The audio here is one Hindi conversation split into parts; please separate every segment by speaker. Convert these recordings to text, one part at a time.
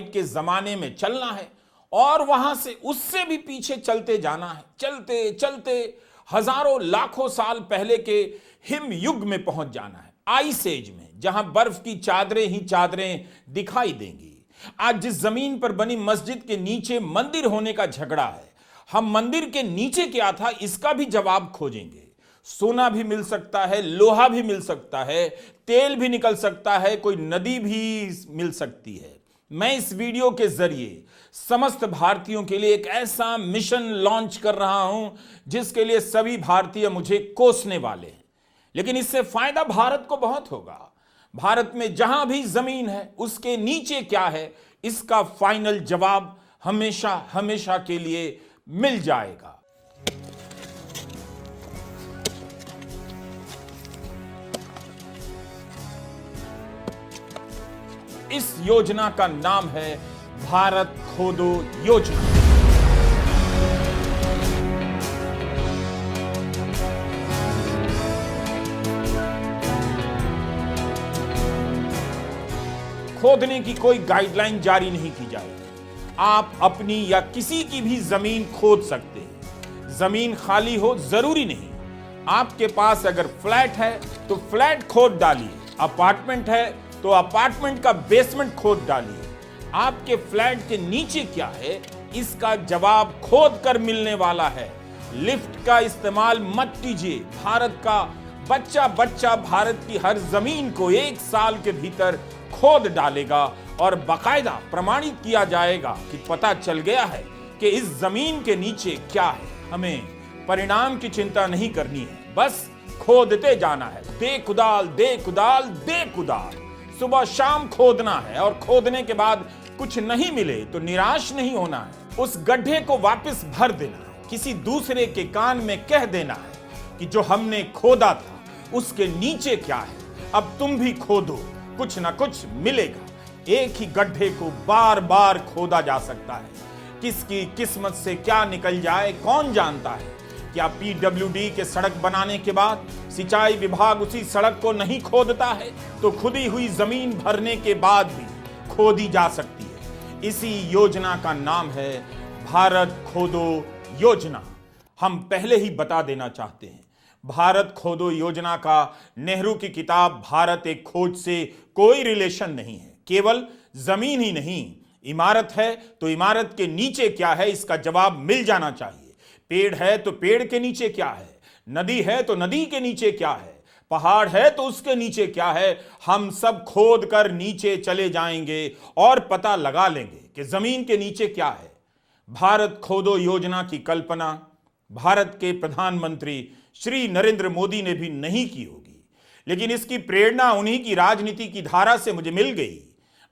Speaker 1: के जमाने में चलना है और वहां से उससे भी पीछे चलते जाना है। चलते चलते हजारों लाखों साल पहले के हिम युग में पहुंच जाना है, आइस एज में, जहां बर्फ की चादरें ही चादरें दिखाई देंगी। आज जिस जमीन पर बनी मस्जिद के नीचे मंदिर होने का झगड़ा है, हम मंदिर के नीचे क्या था इसका भी जवाब खोजेंगे। सोना भी मिल सकता है, लोहा भी मिल सकता है, तेल भी निकल सकता है, कोई नदी भी मिल सकती है। मैं इस वीडियो के जरिए समस्त भारतीयों के लिए एक ऐसा मिशन लॉन्च कर रहा हूं जिसके लिए सभी भारतीय मुझे कोसने वाले हैं, लेकिन इससे फायदा भारत को बहुत होगा। भारत में जहां भी जमीन है उसके नीचे क्या है इसका फाइनल जवाब हमेशा हमेशा के लिए मिल जाएगा। इस योजना का नाम है भारत खोदो योजना। खोदने की कोई गाइडलाइन जारी नहीं की जाएगी। आप अपनी या किसी की भी जमीन खोद सकते हैं। जमीन खाली हो जरूरी नहीं। आपके पास अगर फ्लैट है तो फ्लैट खोद डालिए, अपार्टमेंट है तो अपार्टमेंट का बेसमेंट खोद डालिए। आपके फ्लैट के नीचे क्या है इसका जवाब खोद कर मिलने वाला है। लिफ्ट का इस्तेमाल मत कीजिए। भारत का बच्चा बच्चा भारत की हर जमीन को 1 साल के भीतर खोद डालेगा और बाकायदा प्रमाणित किया जाएगा कि पता चल गया है कि इस जमीन के नीचे क्या है। हमें परिणाम की चिंता नहीं करनी है, बस खोदते जाना है। दे कुदाल दे कुदाल दे कुदाल, सुबह शाम खोदना है और खोदने के बाद कुछ नहीं मिले तो निराश नहीं होना है। उस गड्ढे को वापस भर देना है। किसी दूसरे के कान में कह देना है कि जो हमने खोदा था उसके नीचे क्या है, अब तुम भी खोदो, कुछ ना कुछ मिलेगा। एक ही गड्ढे को बार बार खोदा जा सकता है। किसकी किस्मत से क्या निकल जाए कौन जानता है। क्या पीडब्ल्यूडी के सड़क बनाने के बाद सिंचाई विभाग उसी सड़क को नहीं खोदता है तो खुदी हुई जमीन भरने के बाद भी खोदी जा सकती है। इसी योजना का नाम है भारत खोदो योजना। हम पहले ही बता देना चाहते हैं, भारत खोदो योजना का नेहरू की किताब भारत एक खोज से कोई रिलेशन नहीं है। केवल जमीन ही नहीं, इमारत है तो इमारत के नीचे क्या है इसका जवाब मिल जाना चाहिए। पेड़ है तो पेड़ के नीचे क्या है, नदी है तो नदी के नीचे क्या है, पहाड़ है तो उसके नीचे क्या है। हम सब खोद कर नीचे चले जाएंगे और पता लगा लेंगे कि जमीन के नीचे क्या है। भारत खोदो योजना की कल्पना भारत के प्रधानमंत्री श्री नरेंद्र मोदी ने भी नहीं की होगी, लेकिन इसकी प्रेरणा उन्हीं की राजनीति की धारा से मुझे मिल गई।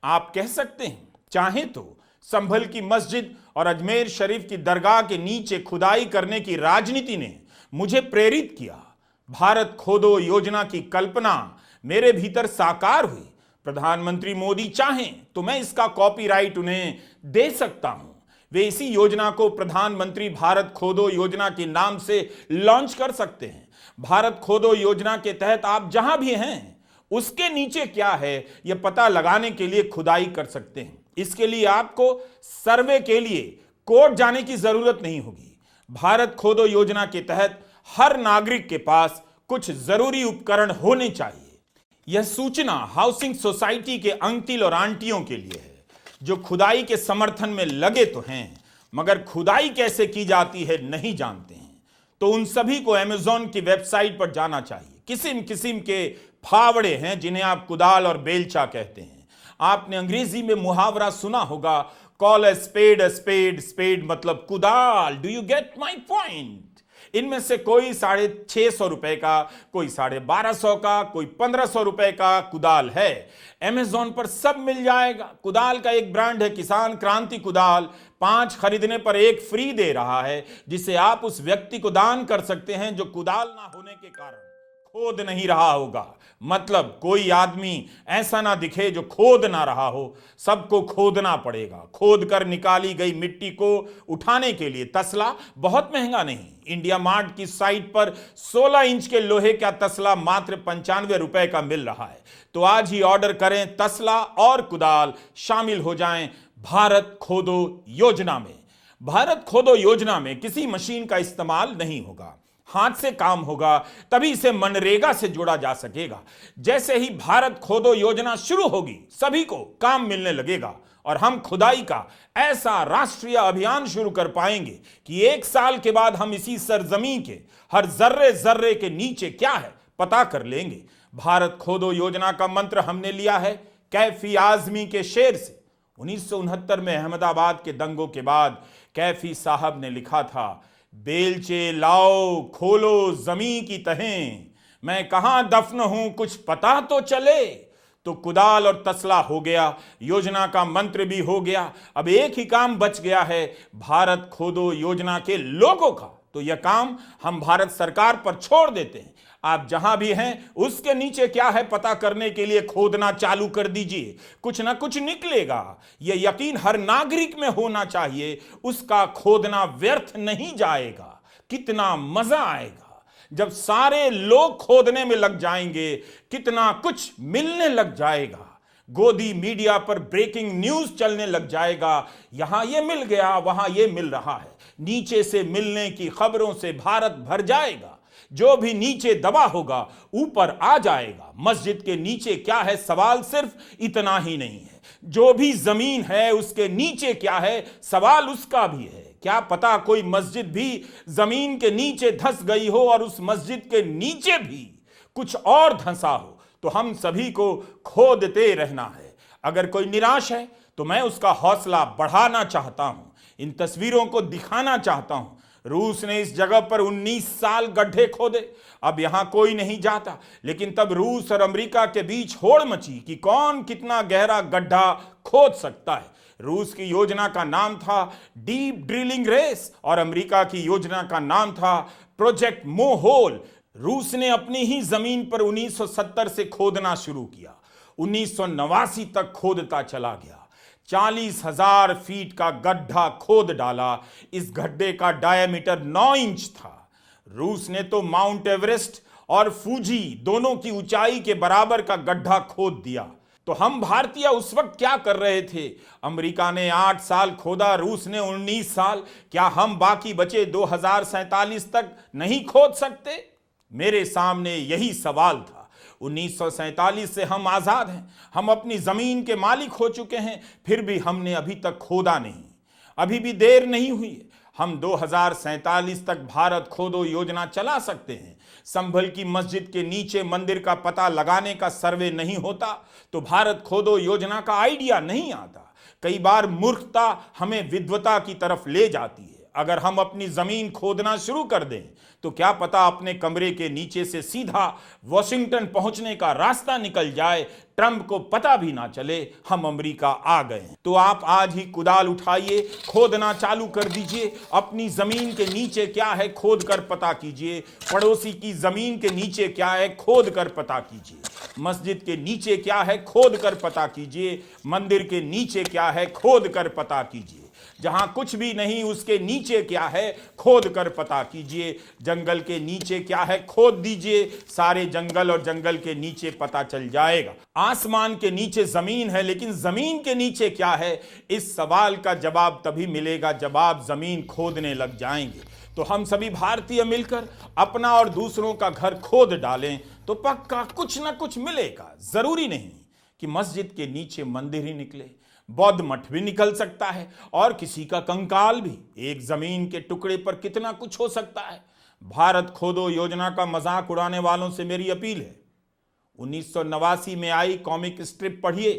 Speaker 1: आप कह सकते हैं चाहे तो संभल की मस्जिद और अजमेर शरीफ की दरगाह के नीचे खुदाई करने की राजनीति ने मुझे प्रेरित किया। भारत खोदो योजना की कल्पना मेरे भीतर साकार हुई। प्रधानमंत्री मोदी चाहें तो मैं इसका कॉपीराइट उन्हें दे सकता हूं। वे इसी योजना को प्रधानमंत्री भारत खोदो योजना के नाम से लॉन्च कर सकते हैं। भारत खोदो योजना के तहत आप जहां भी हैं उसके नीचे क्या है यह पता लगाने के लिए खुदाई कर सकते हैं। इसके लिए आपको सर्वे के लिए कोर्ट जाने की जरूरत नहीं होगी। भारत खोदो योजना के तहत हर नागरिक के पास कुछ जरूरी उपकरण होने चाहिए। यह सूचना हाउसिंग सोसाइटी के अंकल और आंटियों के लिए है जो खुदाई के समर्थन में लगे तो हैं मगर खुदाई कैसे की जाती है नहीं जानते हैं। तो उन सभी को अमेज़न की वेबसाइट पर जाना चाहिए। किस्म किस्म के फावड़े हैं जिन्हें आप कुदाल और बेलचा कहते हैं। आपने अंग्रेजी में मुहावरा सुना होगा, call a spade a spade, spade मतलब कुदाल। Do you get my point? इनमें से कोई 650 रुपए का, कोई 1250 का, कोई 1500 रुपए का कुदाल है। अमेज़न पर सब मिल जाएगा। कुदाल का एक ब्रांड है किसान क्रांति कुदाल, 5 खरीदने पर 1 फ्री दे रहा है, जिसे आप उस व्यक्ति को दान कर सकते हैं जो कुदाल ना होने के कारण खोद नहीं रहा होगा। मतलब कोई आदमी ऐसा ना दिखे जो खोद ना रहा हो, सबको खोदना पड़ेगा। खोद कर निकाली गई मिट्टी को उठाने के लिए तसला बहुत महंगा नहीं। इंडिया मार्ट की साइट पर 16 इंच के लोहे का तसला मात्र 95 रुपए का मिल रहा है। तो आज ही ऑर्डर करें, तसला और कुदाल शामिल हो जाएं भारत खोदो योजना में। भारत खोदो योजना में किसी मशीन का इस्तेमाल नहीं होगा, हाथ से काम होगा, तभी इसे मनरेगा से जोड़ा जा सकेगा। जैसे ही भारत खोदो योजना शुरू होगी, सभी को काम मिलने लगेगा और हम खुदाई का ऐसा राष्ट्रीय अभियान शुरू कर पाएंगे कि 1 साल के बाद हम इसी सरजमीन के हर जर्रे जर्रे के नीचे क्या है पता कर लेंगे। भारत खोदो योजना का मंत्र हमने लिया है कैफी आजमी के शेर से। 1969 में अहमदाबाद के दंगों के बाद कैफी साहब ने लिखा था, बेलचे लाओ खोलो जमीन की तहें, मैं कहां दफन हूं कुछ पता तो चले। तो कुदाल और तसला हो गया, योजना का मंत्र भी हो गया। अब एक ही काम बच गया है, भारत खोदो योजना के लोगों का। तो यह काम हम भारत सरकार पर छोड़ देते हैं। आप जहां भी हैं उसके नीचे क्या है पता करने के लिए खोदना चालू कर दीजिए, कुछ ना कुछ निकलेगा। यह यकीन हर नागरिक में होना चाहिए, उसका खोदना व्यर्थ नहीं जाएगा। कितना मजा आएगा जब सारे लोग खोदने में लग जाएंगे, कितना कुछ मिलने लग जाएगा। गोदी मीडिया पर ब्रेकिंग न्यूज चलने लग जाएगा, यहां यह मिल गया, वहां यह मिल रहा है। नीचे से मिलने की खबरों से भारत भर जाएगा। जो भी नीचे दबा होगा ऊपर आ जाएगा। मस्जिद के नीचे क्या है सवाल सिर्फ इतना ही नहीं है, जो भी जमीन है उसके नीचे क्या है सवाल उसका भी है। क्या पता कोई मस्जिद भी जमीन के नीचे धंस गई हो और उस मस्जिद के नीचे भी कुछ और धंसा हो। तो हम सभी को खोदते रहना है। अगर कोई निराश है तो मैं उसका हौसला बढ़ाना चाहता हूं, इन तस्वीरों को दिखाना चाहता हूं। रूस ने इस जगह पर 19 साल गड्ढे खोदे, अब यहां कोई नहीं जाता। लेकिन तब रूस और अमेरिका के बीच होड़ मची कि कौन कितना गहरा गड्ढा खोद सकता है। रूस की योजना का नाम था डीप ड्रिलिंग रेस और अमेरिका की योजना का नाम था प्रोजेक्ट मोहोल। रूस ने अपनी ही जमीन पर 1970 से खोदना शुरू किया, 1989 तक खोदता चला गया। 40,000 फीट का गड्ढा खोद डाला। इस गड्ढे का डायमीटर 9 इंच था। रूस ने तो माउंट एवरेस्ट और फूजी दोनों की ऊंचाई के बराबर का गड्ढा खोद दिया। तो हम भारतीय उस वक्त क्या कर रहे थे? अमेरिका ने 8 साल खोदा, रूस ने 19 साल। क्या हम बाकी बचे 2047 तक नहीं खोद सकते? मेरे सामने यही सवाल था। 1947 से हम आजाद हैं, हम अपनी जमीन के मालिक हो चुके हैं, फिर भी हमने अभी तक खोदा नहीं। अभी भी देर नहीं हुई है, हम 2047 तक भारत खोदो योजना चला सकते हैं। संभल की मस्जिद के नीचे मंदिर का पता लगाने का सर्वे नहीं होता तो भारत खोदो योजना का आइडिया नहीं आता। कई बार मूर्खता हमें विद्वता की तरफ ले जाती है। अगर हम अपनी जमीन खोदना शुरू कर दें तो क्या पता अपने कमरे के नीचे से सीधा वॉशिंगटन पहुंचने का रास्ता निकल जाए, ट्रंप को पता भी ना चले हम अमेरिका आ गए हैं। तो आप आज ही कुदाल उठाइए, खोदना चालू कर दीजिए। अपनी जमीन के नीचे क्या है खोद कर पता कीजिए। पड़ोसी की जमीन के नीचे क्या है खोद कर पता कीजिए। मस्जिद के नीचे क्या है खोद कर पता कीजिए। मंदिर के नीचे क्या है खोद कर पता कीजिए। जहां कुछ भी नहीं उसके नीचे क्या है खोद कर पता कीजिए। जंगल के नीचे क्या है खोद दीजिए, सारे जंगल और जंगल के नीचे पता चल जाएगा। आसमान के नीचे जमीन है, लेकिन जमीन के नीचे क्या है, इस सवाल का जवाब तभी मिलेगा जब आप जमीन खोदने लग जाएंगे। तो हम सभी भारतीय मिलकर अपना और दूसरों का घर खोद डालें तो पक्का कुछ ना कुछ मिलेगा। जरूरी नहीं कि मस्जिद के नीचे मंदिर ही निकले, बौद्ध मठ भी निकल सकता है और किसी का कंकाल भी। एक जमीन के टुकड़े पर कितना कुछ हो सकता है। भारत खोदो योजना का मजाक उड़ाने वालों से मेरी अपील है, 1989 में आई कॉमिक स्ट्रिप पढ़िए।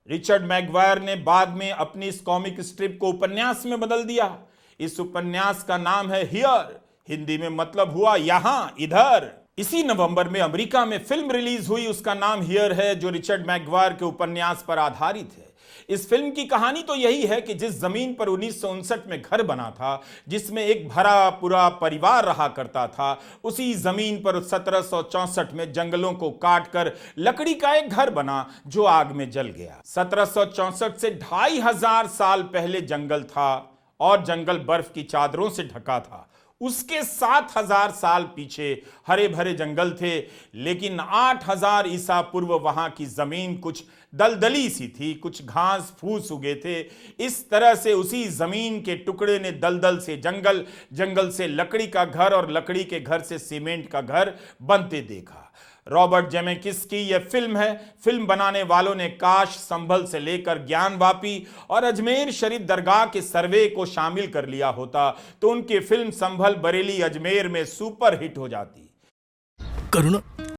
Speaker 1: रिचर्ड मैगवायर ने बाद में अपनी इस कॉमिक स्ट्रिप को उपन्यास में बदल दिया। इस उपन्यास का नाम है हियर, हिंदी में मतलब हुआ यहां, इधर। इसी नवंबर में अमेरिका में फिल्म रिलीज हुई, उसका नाम हियर है, जो रिचर्ड मैगवायर के उपन्यास पर आधारित है। इस फिल्म की कहानी तो यही है कि जिस जमीन पर 1959 में घर बना था, जिसमें एक भरा पूरा परिवार रहा करता था, उसी जमीन पर 1764 में जंगलों को काटकर लकड़ी का एक घर बना जो आग में जल गया। 1764 से 2500 साल पहले जंगल था और जंगल बर्फ की चादरों से ढका था। उसके 7,000 साल पीछे हरे भरे जंगल थे, लेकिन 8,000 ईसा पूर्व वहां की जमीन कुछ दलदली सी थी, कुछ घास फूस उगे थे। इस तरह से उसी जमीन के टुकड़े ने दलदल से जंगल, जंगल से लकड़ी का घर और लकड़ी के घर से सीमेंट का घर बनते देखा। रॉबर्ट जेमेकिस की यह फिल्म है। फिल्म बनाने वालों ने काश, संभल से लेकर ज्ञानवापी और अजमेर शरीफ दरगाह के सर्वे को शामिल कर लिया होता तो उनकी फिल्म संभल बरेली अजमेर में सुपर हिट हो जाती।
Speaker 2: करुणा